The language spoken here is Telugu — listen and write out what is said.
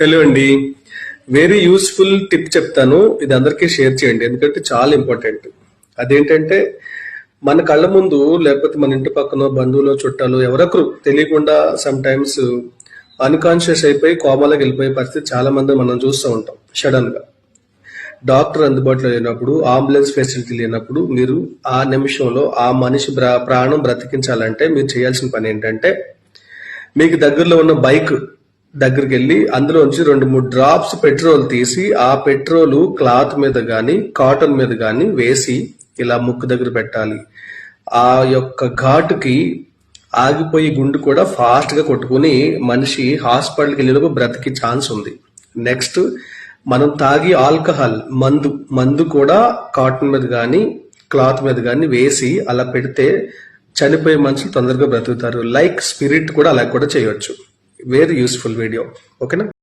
హలో అండి. వెరీ యూస్ఫుల్ టిప్ చెప్తాను. ఇది అందరికీ షేర్ చేయండి, ఎందుకంటే చాలా ఇంపార్టెంట్. అదేంటంటే మన కళ్ళ ముందు లేకపోతే మన ఇంటి పక్కన బంధువులు చుట్టాలు ఎవరొకరు తెలియకుండా సమ్ టైమ్స్ అన్కాన్షియస్ అయిపోయి కోమాలోకి వెళ్ళిపోయే పరిస్థితి చాలా మంది మనం చూస్తూ ఉంటాం. సడన్ గా డాక్టర్ అందుబాటులో లేనప్పుడు, అంబులెన్స్ ఫెసిలిటీ లేనప్పుడు మీరు ఆ నిమిషంలో ఆ మనిషి ప్రాణం బ్రతికించాలంటే మీరు చేయాల్సిన పని ఏంటంటే, మీకు దగ్గరలో ఉన్న బైక్ దగ్గరికి వెళ్ళి అందులోంచి 2-3 డ్రాప్స్ పెట్రోల్ తీసి ఆ పెట్రోల్ క్లాత్ మీద కానీ కాటన్ మీద కానీ వేసి ఇలా ముక్కు దగ్గర పెట్టాలి. ఆ యొక్క ఘాటుకి ఆగిపోయి గుండు కూడా ఫాస్ట్ గా కొట్టుకుని మనిషి హాస్పిటల్కి వెళ్ళేలోపు బ్రతికి ఛాన్స్ ఉంది. నెక్స్ట్, మనం తాగి ఆల్కహాల్ మందు కూడా కాటన్ మీద కానీ క్లాత్ మీద కానీ వేసి అలా పెడితే చనిపోయే మనుషులు తొందరగా బ్రతుకుతారు. లైక్ స్పిరిట్ కూడా అలా కూడా చేయొచ్చు. Very useful video. ఓకేనా?